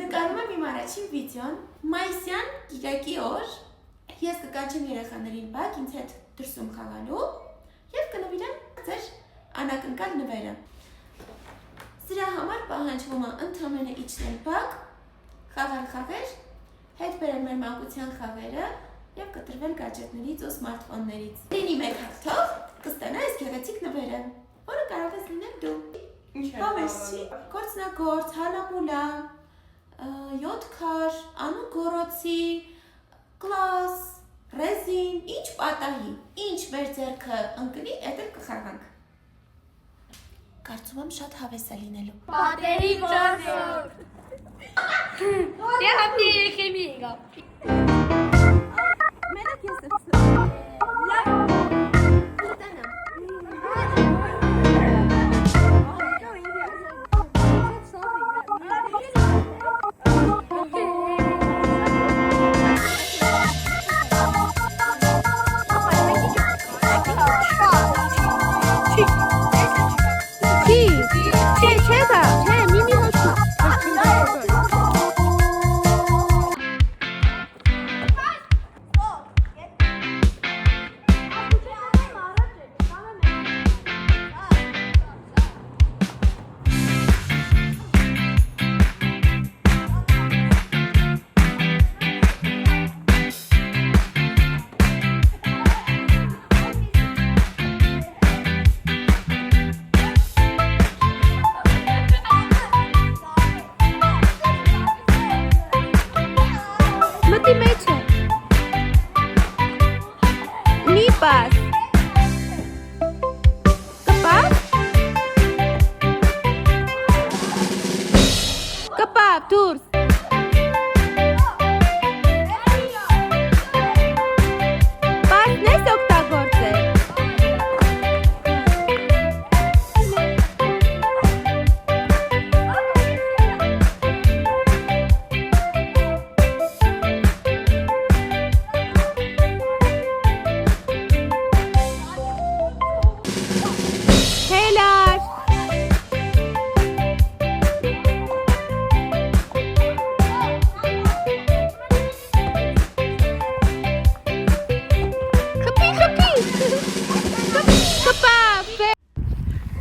Նկարում եմ իմ առաջին վիդեոն, մայիսյան գիրակի օր, ես կկանչեմ երեխաներին բակ ինձ հետ դրսում խաղալու և կնվիրեմ ձեր անակնկալ նվերը։ Սրա համար պահանջվում է ընդամենը իջնել բակ, խաղալ խաղեր, հետ բերել մեր մանկության խաղերը և կտրվել գաջետներից ու սմարթֆոններից։ Լինի մեկ հաղթող կստանա այս գեղեցիկ նվերը, որը կարող ես լինել դու։ Հավես չի, գործնագործ, հալամուլա, 7 քար, անու գորոցի, կլաս, ռեզին, ինչ պատահի, ինչ մեր ձեռքը ընկնի, էդ էլ կխաղանք։ Կարծում եմ շատ հավես է լինելու։ Պատերի որսոր։ Դե հապնի երկեմի եկա։ Մենակ ես եմ Լավ։ ստանամ։ Պաս Կպավ Կպավ դուրս Պասն ես օգտագործել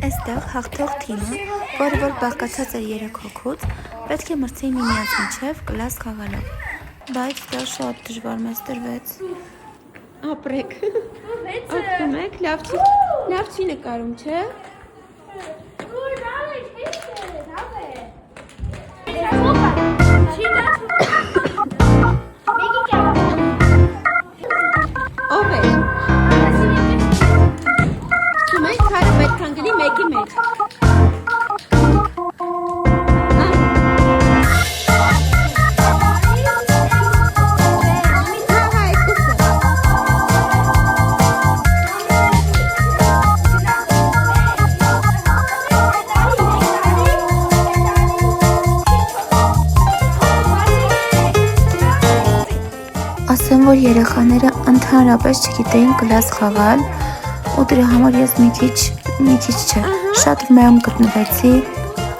Այստեղ հաղթող թիմը, որը որ բաղկացած էր 3 հոգուց, պետք է մրցեին միմյանց միջև կլաս խաղալով, բայց դա շատ դժվար մեզ տրվեց։ Ապրեք, ապրում եք, լավ չի նկարում, չէ։ Ով էր։ Մենք քարը պետք է գնի մեկի մեջ։ Ասեմ, որ երեխաները ընդհանրապես չգիտեին կլաս խաղալ, ու դրա համար ես մի քիչ չէ, շատ մեղմ գտնվեցի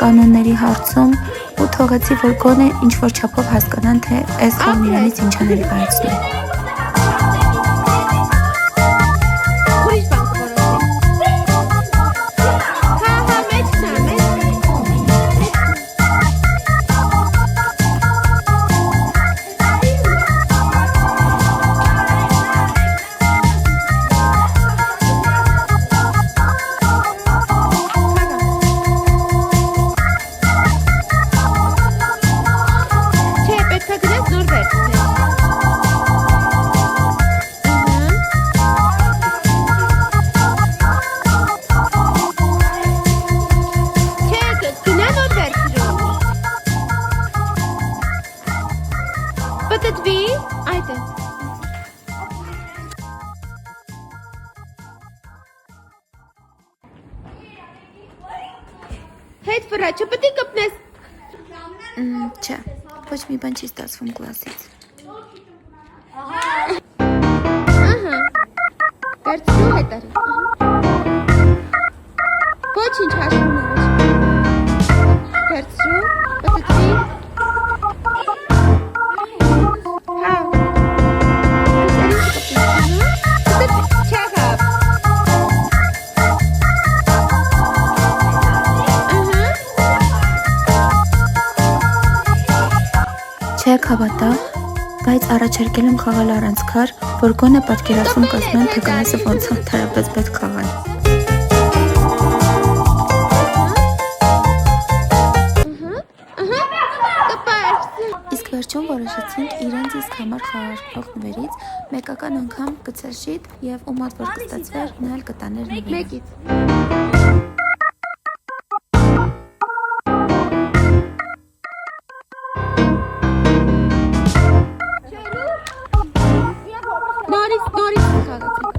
կանոնների հարցում ու թողեցի, որ գոնե ինչ-որ չափով հասկանան, թե այս խաղն իրանից ինչ է ներկայացնում։ Պատտվի, այդ է։ Հետ վրա, չպետի կպնես։ Չէ, ոչ մի բան չի ստացվում կլասից։ Ահա, վերցրու հետ արի։ Ոչ ինչ հաշվում է, վերցրու, պատտվի։ Չեք հավատա, բայց առաջարկել եմ խաղալ առանց քար, որ գոնե պատկերացում կազմեմ, թե գայսը ոնց ընդհանրապես պետք խաղալ։ Իսկ վերջում որոշեցինք իրենց իսկ համար խաղարկող նվերից մեկական անգամ գցել շիտ և ում մոտ որ կստացվեր, նա էլ կտաներ նվերը։ Նորից խաղացինք։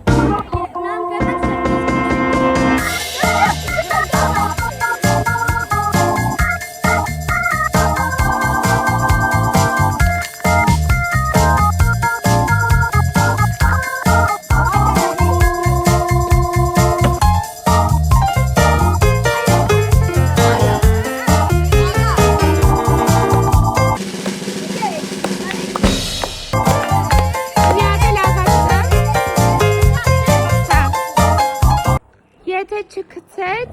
Եթե չգցեց,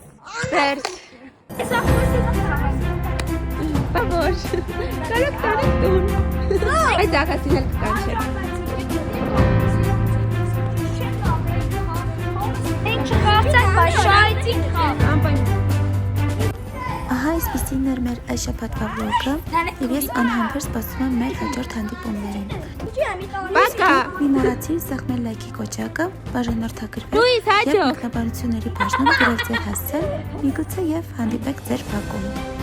վերջ։ Բավոր, կարոք տանեք տուն։ Այդ աղացին էլ կկանչել։ Ահա այսպիսին էր մեր այս շաբաթվա վլոգը և ես անհամբեր սպասում եմ մեր հաջորդ հանդիպումներին։ Պակա։ Մի մոռացիր սեղմել լայքի կոճակը, բաժանորդագրվել Լուիս, հաջող։ և մեկնաբանությունների բաժնում գրել ձեր հասցել, միգուցե և հանդիպեք ձեր բակում։